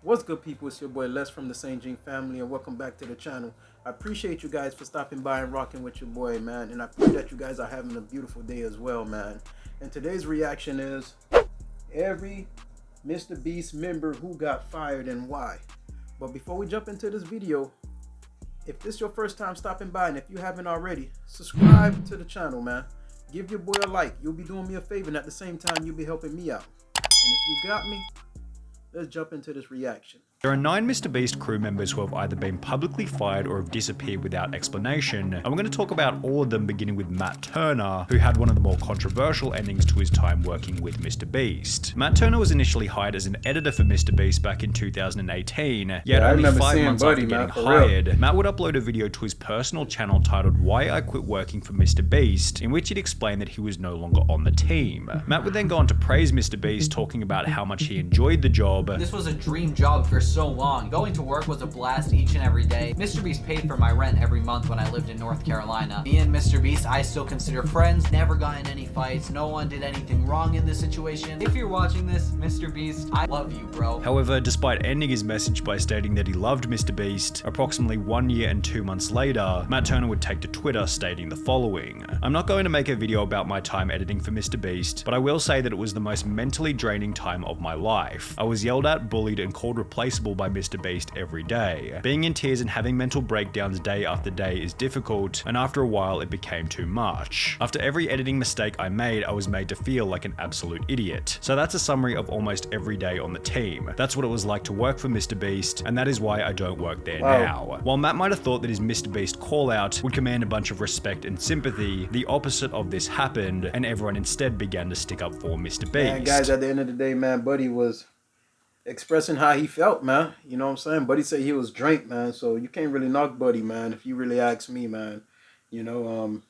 What's good, people? It's your boy Les from the St. Jean family, and welcome back to the channel. I appreciate you guys for stopping by and rocking with your boy, man, and I pray that you guys are having a beautiful day as well, man. And today's reaction is every MrBeast member who got fired and why. But before we jump into this video, if this is your first time stopping by, and if you haven't already, subscribe to the channel, man. Give your boy a like. You'll be doing me a favor, and at the same time, you'll be helping me out. And if you got me, let's jump into this reaction. There are 9 MrBeast crew members who have either been publicly fired or have disappeared without explanation, and we're going to talk about all of them, beginning with Matt Turner, who had one of the more controversial endings to his time working with MrBeast. Matt Turner was initially hired as an editor for MrBeast back in 2018, yet only 5 months after getting hired, Matt would upload a video to his personal channel titled "Why I Quit Working for MrBeast," in which he'd explained that he was no longer on the team. Matt would then go on to praise MrBeast, talking about how much he enjoyed the job. This was a dream job for so long. Going to work was a blast each and every day. MrBeast paid for my rent every month when I lived in North Carolina. Me and MrBeast, I still consider friends. Never got in any fights. No one did anything wrong in this situation. If you're watching this, MrBeast, I love you, bro. However, despite ending his message by stating that he loved MrBeast, approximately 1 year and 2 months later, Matt Turner would take to Twitter stating the following: "I'm not going to make a video about my time editing for MrBeast, but I will say that it was the most mentally draining time of my life. I was yelled at, bullied, and called replaceable by MrBeast every day. Being in tears and having mental breakdowns day after day is difficult, and after a while it became too much. After every editing mistake I made, I was made to feel like an absolute idiot." So that's a summary of almost every day on the team. That's what it was like to work for MrBeast, and that is why I don't work there now. While Matt might have thought that his MrBeast call out would command a bunch of respect and sympathy, the opposite of this happened, and everyone instead began to stick up for MrBeast. Man, guys, at the end of the day, man, Buddy was expressing how he felt, man. You know what I'm saying? Buddy said he was drained, man. So you can't really knock Buddy, man, if you really ask me, man. You know,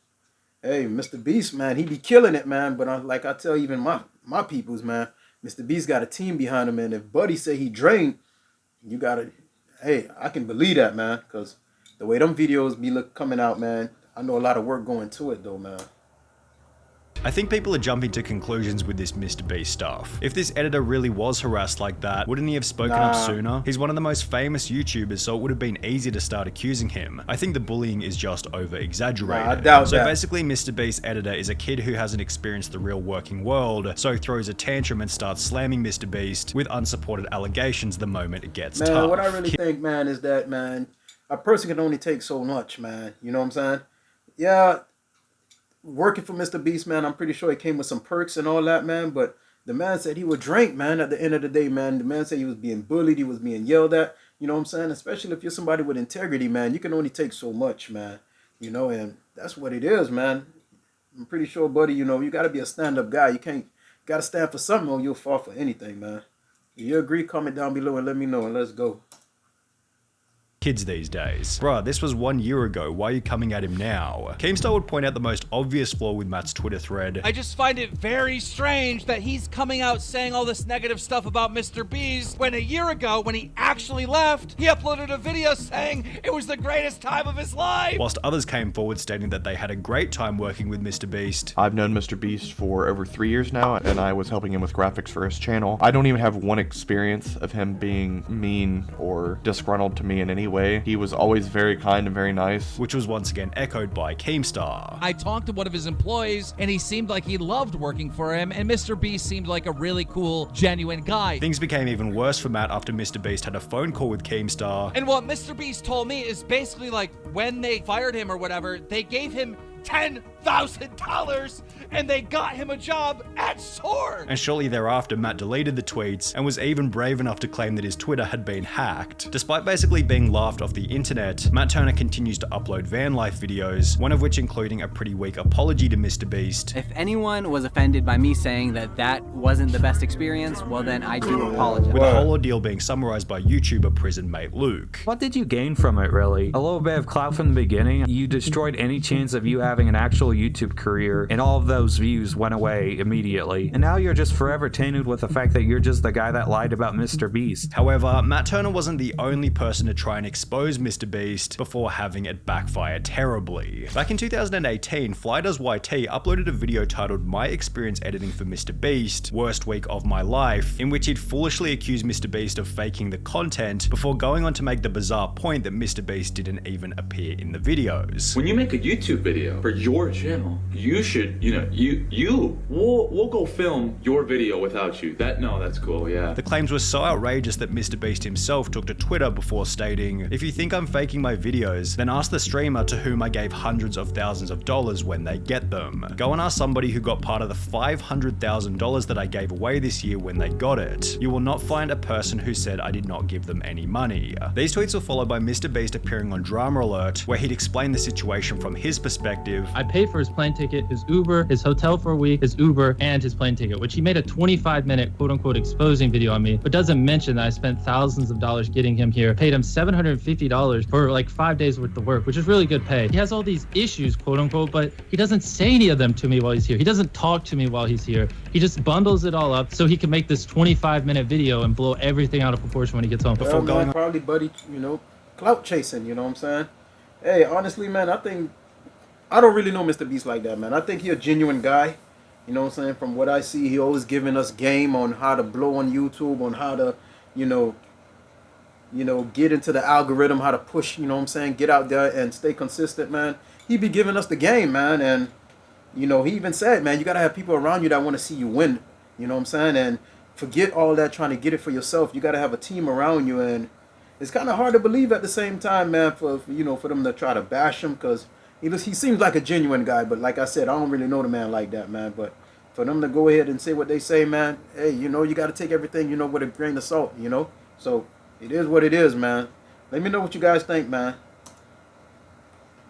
hey, MrBeast, man, he be killing it, man. But like I tell even my peoples, man, MrBeast got a team behind him, and if Buddy say he drained, you gotta, hey, I can believe that, man, because the way them videos be coming out, man, I know a lot of work going to it, though, man. I think people are jumping to conclusions with this MrBeast stuff. If this editor really was harassed like that, wouldn't he have spoken up sooner? He's one of the most famous YouTubers, so it would have been easy to start accusing him. I think the bullying is just over-exaggerated. I doubt so that. Basically, MrBeast editor is a kid who hasn't experienced the real working world, so throws a tantrum and starts slamming MrBeast with unsupported allegations the moment it gets tough. Man, what I really think, man, is that, man, a person can only take so much, man. You know what I'm saying? Yeah, working for MrBeast, man, I'm pretty sure he came with some perks and all that, man, but the man said he would drink, man, at the end of the day, man. The man said he was being bullied, he was being yelled at, you know what I'm saying? Especially if you're somebody with integrity, man, you can only take so much, man, you know, and that's what it is, man. I'm pretty sure, Buddy, you know, you got to be a stand-up guy. You got to stand for something or you'll fall for anything, man. If you agree, comment down below and let me know, and let's go. Kids these days. Bruh, this was 1 year ago, why are you coming at him now? Keemstar would point out the most obvious flaw with Matt's Twitter thread. I just find it very strange that he's coming out saying all this negative stuff about MrBeast when a year ago, when he actually left, he uploaded a video saying it was the greatest time of his life. Whilst others came forward stating that they had a great time working with MrBeast. I've known MrBeast for over 3 years now, and I was helping him with graphics for his channel. I don't even have one experience of him being mean or disgruntled to me in any way. He was always very kind and very nice. Which was once again echoed by Keemstar. I talked to one of his employees and he seemed like he loved working for him, and MrBeast seemed like a really cool, genuine guy. Things became even worse for Matt after MrBeast had a phone call with Keemstar. And what MrBeast told me is basically like when they fired him or whatever, they gave him $10,000 and they got him a job at Soar. And shortly thereafter, Matt deleted the tweets and was even brave enough to claim that his Twitter had been hacked. Despite basically being laughed off the internet, Matt Turner continues to upload van life videos, one of which including a pretty weak apology to MrBeast. If anyone was offended by me saying that that wasn't the best experience, well then I do apologize. With the whole ordeal being summarized by YouTuber prison mate Luke. What did you gain from it, really? A little bit of clout from the beginning. You destroyed any chance of you having an actual YouTube career, and all of those views went away immediately. And now you're just forever tainted with the fact that you're just the guy that lied about MrBeast. However, Matt Turner wasn't the only person to try and expose MrBeast before having it backfire terribly. Back in 2018, Fly Does YT uploaded a video titled My Experience Editing for MrBeast, Worst Week of My Life, in which he'd foolishly accused MrBeast of faking the content before going on to make the bizarre point that MrBeast didn't even appear in the videos. When you make a YouTube video for your channel, you should, we'll go film your video without you. That's cool, yeah. The claims were so outrageous that MrBeast himself took to Twitter before stating, "If you think I'm faking my videos, then ask the streamer to whom I gave hundreds of thousands of dollars when they get them. Go and ask somebody who got part of the $500,000 that I gave away this year when they got it. You will not find a person who said I did not give them any money." These tweets were followed by MrBeast appearing on Drama Alert, where he'd explain the situation from his perspective. I paid for his plane ticket, his Uber, his hotel for a week, his Uber, and his plane ticket, which he made a 25-minute quote-unquote exposing video on me, but doesn't mention that I spent thousands of dollars getting him here, paid him $750 for like 5 days worth of work, which is really good pay. He has all these issues, quote-unquote, but he doesn't say any of them to me while he's here. He doesn't talk to me while he's here. He just bundles it all up so he can make this 25-minute video and blow everything out of proportion when he gets home. Before going on, probably buddy, clout chasing, you know what I'm saying? Hey, honestly, man, I don't really know MrBeast like that, man. I think he's a genuine guy. You know what I'm saying? From what I see, he always giving us game on how to blow on YouTube, on how to, get into the algorithm, how to push, you know what I'm saying, get out there and stay consistent, man. He be giving us the game, man. And, he even said, man, you got to have people around you that want to see you win. You know what I'm saying? And forget all that trying to get it for yourself. You got to have a team around you. And it's kind of hard to believe at the same time, man, for them to try to bash him, because he seems like a genuine guy. But like I said, I don't really know the man like that, man. But for them to go ahead and say what they say, man, hey, you got to take everything, with a grain of salt, So it is what it is, man. Let me know what you guys think, man.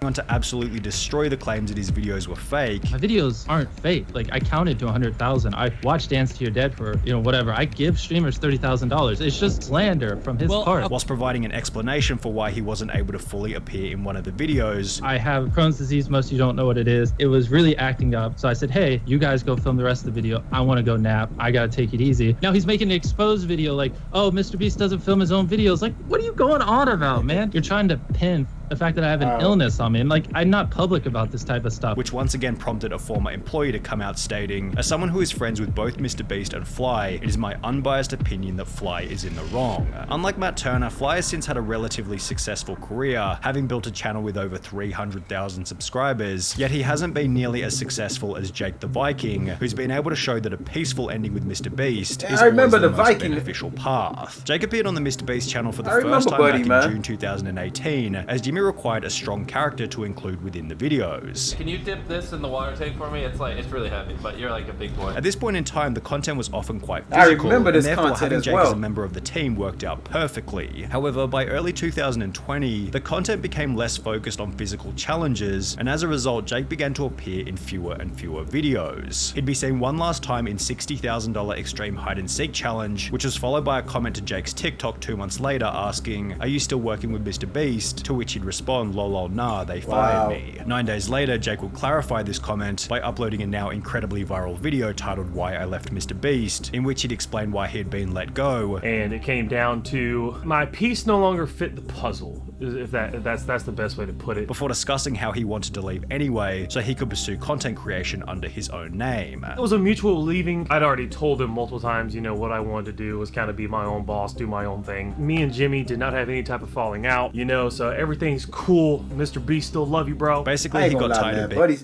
On to absolutely destroy the claims that his videos were fake. My videos aren't fake. Like, I counted to 100,000. I watched Dance to Your Dead for, whatever. I give streamers $30,000. It's just slander from his part. Whilst providing an explanation for why he wasn't able to fully appear in one of the videos. I have Crohn's disease. Most of you don't know what it is. It was really acting up. So I said, hey, you guys go film the rest of the video. I want to go nap. I got to take it easy. Now he's making an exposed video like, oh, MrBeast doesn't film his own videos. Like, what are you going on about, man? You're trying to pin the fact that I have an illness on me. And like, I'm not public about this type of stuff. Which once again prompted a former employee to come out stating, as someone who is friends with both MrBeast and Fly, it is my unbiased opinion that Fly is in the wrong. Unlike Matt Turner, Fly has since had a relatively successful career, having built a channel with over 300,000 subscribers, yet he hasn't been nearly as successful as Jake The Viking, who's been able to show that a peaceful ending with MrBeast is always the most beneficial path. Jake appeared on the MrBeast channel for the first time back in June 2018, as Jimmy required a strong character to include within the videos. Can you dip this in the water tank for me? It's really heavy, but you're like a big boy. At this point in time, the content was often quite physical, and therefore having Jake as a member of the team worked out perfectly. However, by early 2020, the content became less focused on physical challenges, and as a result, Jake began to appear in fewer and fewer videos. He'd be seen one last time in $60,000 Extreme Hide and Seek Challenge, which was followed by a comment to Jake's TikTok 2 months later asking, "Are you still working with MrBeast?" To which he'd respond, "Lol, nah, they fired me." 9 days later, Jake would clarify this comment by uploading a now incredibly viral video titled Why I Left MrBeast, in which he'd explain why he had been let go. And it came down to my piece no longer fit the puzzle, if that's the best way to put it. Before discussing how he wanted to leave anyway, so he could pursue content creation under his own name. It was a mutual leaving. I'd already told him multiple times, what I wanted to do was kind of be my own boss, do my own thing. Me and Jimmy did not have any type of falling out, so everything's cool. MrBeast still love you, bro. Basically, he got tired of it. Buddy,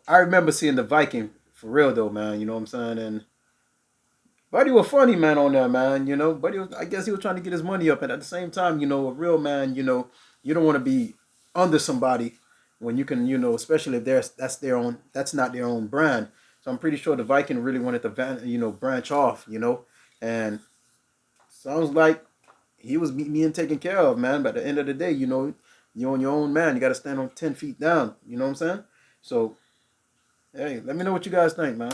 I remember seeing the Viking, for real though, man, you know what I'm saying? And Buddy was funny, man, on there, man, Buddy I guess he was trying to get his money up, and at the same time, a real man, you don't want to be under somebody when you can, especially if that's not their own brand. So I'm pretty sure the Viking really wanted to, branch off, and sounds like he was being taken care of, man. But at the end of the day, you're on your own, man. You got to stand on 10 feet down. You know what I'm saying? So, hey, let me know what you guys think, man.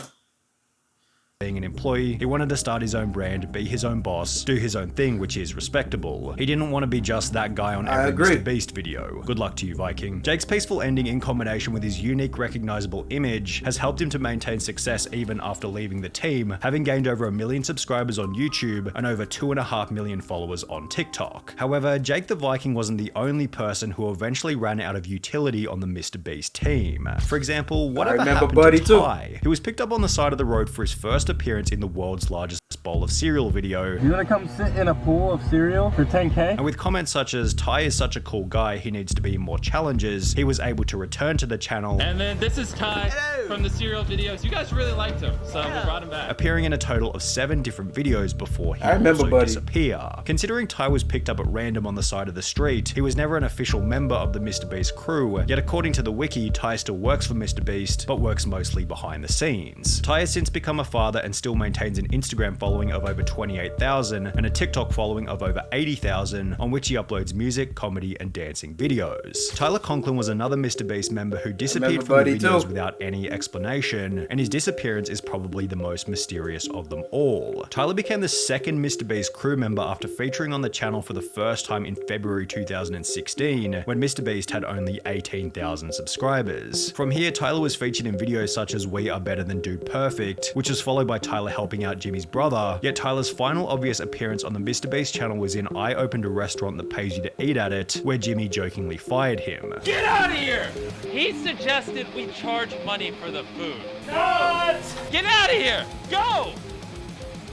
being an employee, he wanted to start his own brand, be his own boss, do his own thing, which is respectable. He didn't want to be just that guy on every MrBeast video. Good luck to you, Viking. Jake's peaceful ending in combination with his unique recognizable image has helped him to maintain success even after leaving the team, having gained over 1 million subscribers on YouTube and over 2.5 million followers on TikTok. However, Jake the Viking wasn't the only person who eventually ran out of utility on the MrBeast team. For example, whatever happened to Ty, who was picked up on the side of the road for his first appearance in the world's largest bowl of cereal video. You wanna come sit in a pool of cereal for 10K? And with comments such as, Ty is such a cool guy, he needs to be in more challenges, he was able to return to the channel. And then this is Ty from the cereal videos. You guys really liked him, so we brought him back. Appearing in a total of 7 different videos before he also disappear. Considering Ty was picked up at random on the side of the street, he was never an official member of the MrBeast crew, yet according to the wiki, Ty still works for MrBeast, but works mostly behind the scenes. Ty has since become a father and still maintains an Instagram following of over 28,000 and a TikTok following of over 80,000, on which he uploads music, comedy, and dancing videos. Tyler Conklin was another MrBeast member who disappeared from the videos without any explanation, and his disappearance is probably the most mysterious of them all. Tyler became the second MrBeast crew member after featuring on the channel for the first time in February 2016, when MrBeast had only 18,000 subscribers. From here, Tyler was featured in videos such as We Are Better Than Dude Perfect, which was followed by Tyler helping out Jimmy's brother, yet Tyler's final obvious appearance on the MrBeast channel was in I Opened a Restaurant That Pays You to Eat at It, where Jimmy jokingly fired him. Get out of here! He suggested we charge money for the food. What? Get out of here! Go!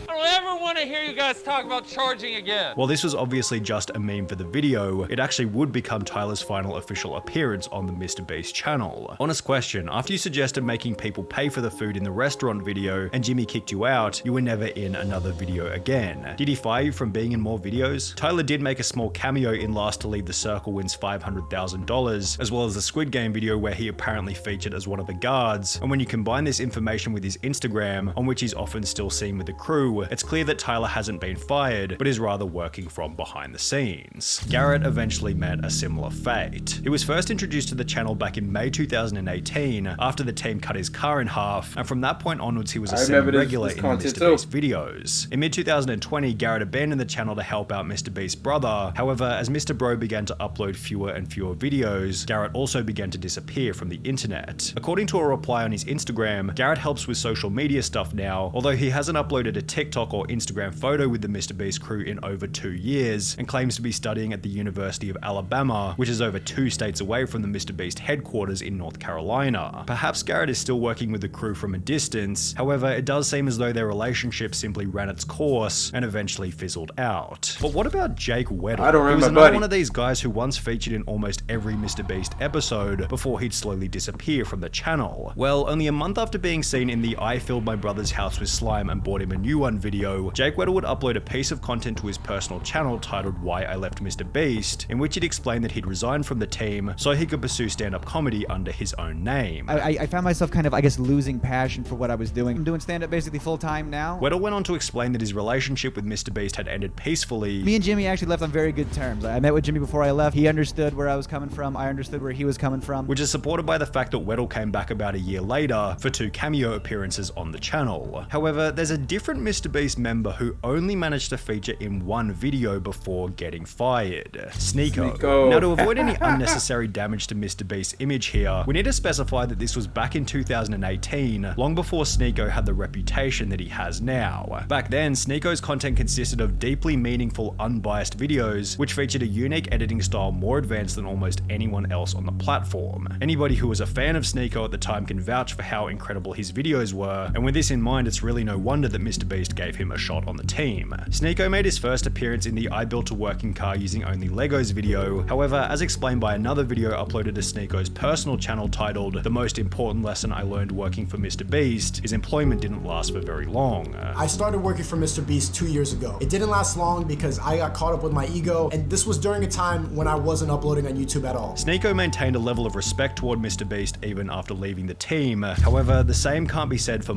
I don't ever want to hear you guys talk about charging again. While this was obviously just a meme for the video, it actually would become Tyler's final official appearance on the MrBeast channel. Honest question, after you suggested making people pay for the food in the restaurant video and Jimmy kicked you out, you were never in another video again. Did he fire you from being in more videos? Tyler did make a small cameo in Last to Leave the Circle Wins $500,000, as well as the Squid Game video where he apparently featured as one of the guards, and when you combine this information with his Instagram, on which he's often still seen with the crew, it's clear that Tyler hasn't been fired, but is rather working from behind the scenes. Garrett eventually met a similar fate. He was first introduced to the channel back in May 2018, after the team cut his car in half, and from that point onwards he was a semi-regular in the MrBeast videos. In mid-2020, Garrett abandoned the channel to help out MrBeast's brother. However, as Mr. Bro began to upload fewer and fewer videos, Garrett also began to disappear from the internet. According to a reply on his Instagram, Garrett helps with social media stuff now, although he hasn't uploaded a TikTok or Instagram photo with the MrBeast crew in over 2 years, and claims to be studying at the University of Alabama, which is over 2 states away from the MrBeast headquarters in North Carolina. Perhaps Garrett is still working with the crew from a distance, however, it does seem as though their relationship simply ran its course and eventually fizzled out. But what about Jake Weddle? I don't remember, he was another one of these guys who once featured in almost every MrBeast episode before he'd slowly disappear from the channel. Well, only a month after being seen in the I Filled My Brother's House with Slime and Bought Him a New One video, Jake Weddle would upload a piece of content to his personal channel titled Why I Left MrBeast, in which he'd explained that he'd resigned from the team so he could pursue stand-up comedy under his own name. I found myself kind of, I guess, losing passion for what I was doing. I'm doing stand-up basically full-time now. Weddle went on to explain that his relationship with MrBeast had ended peacefully. Me and Jimmy actually left on very good terms. I met with Jimmy before I left. He understood where I was coming from. I understood where he was coming from. Which is supported by the fact that Weddle came back about a year later for 2 cameo appearances on the channel. However, there's a different MrBeast member who only managed to feature in 1 video before getting fired. Sneako. Now, to avoid any unnecessary damage to MrBeast's image here, we need to specify that this was back in 2018, long before Sneako had the reputation that he has now. Back then, Sneako's content consisted of deeply meaningful, unbiased videos, which featured a unique editing style more advanced than almost anyone else on the platform. Anybody who was a fan of Sneako at the time can vouch for how incredible his videos were, and with this in mind, it's really no wonder that MrBeast gave him a shot on the team. Sneako made his first appearance in the I Built a Working Car Using Only Legos video. However, as explained by another video uploaded to Sneako's personal channel titled The Most Important Lesson I Learned Working for MrBeast, his employment didn't last for very long. I started working for MrBeast 2 years ago. It didn't last long because I got caught up with my ego, and this was during a time when I wasn't uploading on YouTube at all. Sneako maintained a level of respect toward MrBeast even after leaving the team. However, the same can't be said for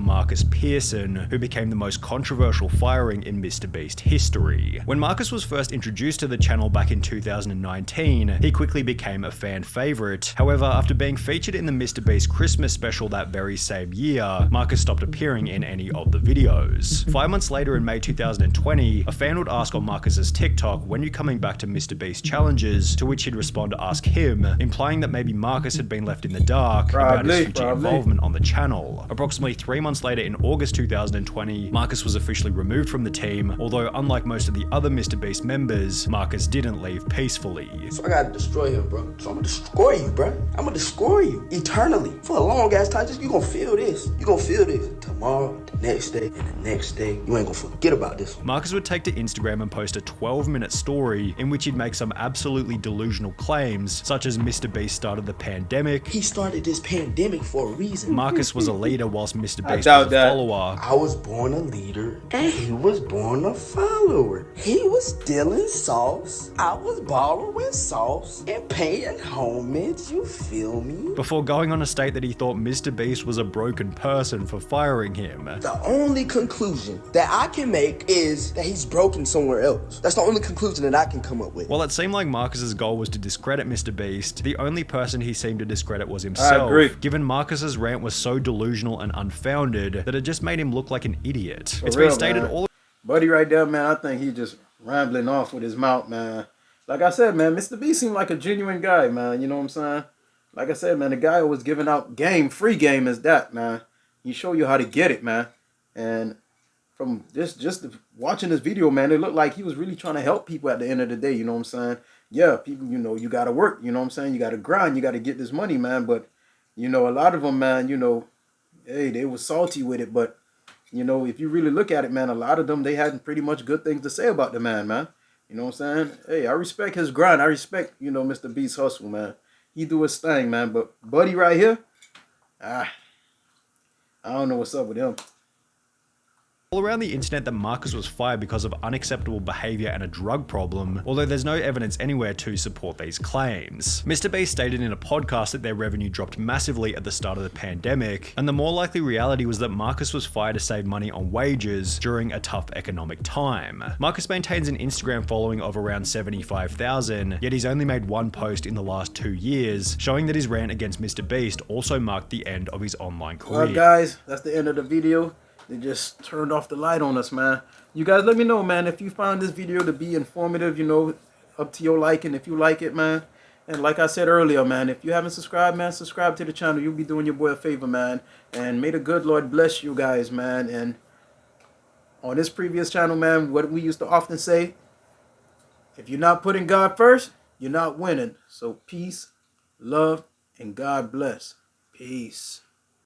Pearson, who became the most controversial controversial firing in MrBeast history. When Marcus was first introduced to the channel back in 2019, he quickly became a fan favorite. However, after being featured in the MrBeast Christmas special that very same year, Marcus stopped appearing in any of the videos. 5 months later in May 2020, a fan would ask on Marcus's TikTok, "When you coming back to MrBeast challenges?" to which he'd respond to ask him, implying that maybe Marcus had been left in the dark about his future involvement on the channel. Approximately 3 months later in August 2020, Marcus was officially removed from the team, although unlike most of the other MrBeast members, Marcus didn't leave peacefully. So I gotta destroy him, bro. So I'm gonna destroy you, bro. I'm gonna destroy you eternally. For a long ass time, you gonna feel this. You gonna feel this tomorrow, the next day, and the next day. You ain't gonna forget about this one. Marcus would take to Instagram and post a 12-minute story in which he'd make some absolutely delusional claims, such as MrBeast started the pandemic. He started this pandemic for a reason. Marcus was a leader whilst MrBeast was a follower. I was born a leader and he was born a follower. He was stealing sauce. I was borrowing sauce and paying homage, you feel me? Before going on to state that he thought MrBeast was a broken person for firing him. The only conclusion that I can make is that he's broken somewhere else. That's the only conclusion that I can come up with. While it seemed like Marcus's goal was to discredit MrBeast, the only person he seemed to discredit was himself. I agree. Given Marcus's rant was so delusional and unfounded that it just made him look like an idiot. For It's real, been stated man. all Buddy right there, man, I think he just rambling off with his mouth, man. Like I said, man, MrBeast seemed like a genuine guy, man. You know what I'm saying? Like I said, man, the guy who was giving out free game is that, man. He show you how to get it, man. And from just watching this video, man, it looked like he was really trying to help people at the end of the day, you know what I'm saying? Yeah, people, you know, you got to work, you know what I'm saying? You got to grind, you got to get this money, man. But, you know, a lot of them, man, you know, hey, they was salty with it. But, you know, if you really look at it, man, a lot of them, they had pretty much good things to say about the man, man. You know what I'm saying? Hey, I respect his grind. I respect, you know, MrBeast's hustle, man. He do his thing, man. But Buddy right here, I don't know what's up with him. all around the internet that Marcus was fired because of unacceptable behavior and a drug problem, although there's no evidence anywhere to support these claims. MrBeast stated in a podcast that their revenue dropped massively at the start of the pandemic, and the more likely reality was that Marcus was fired to save money on wages during a tough economic time. Marcus maintains an Instagram following of around 75,000, yet he's only made one post in the last 2 years, showing that his rant against MrBeast also marked the end of his online career. Well, guys, that's the end of the video. They just turned off the light on us, man. You guys let me know, man, if you found this video to be informative, you know, up to your liking, if you like it, man. And like I said earlier, man, if you haven't subscribed, man, subscribe to the channel. You'll be doing your boy a favor, man. And may the good Lord bless you guys, man. And on this previous channel, man, what we used to often say, if you're not putting God first, you're not winning. So peace, love, and God bless. Peace.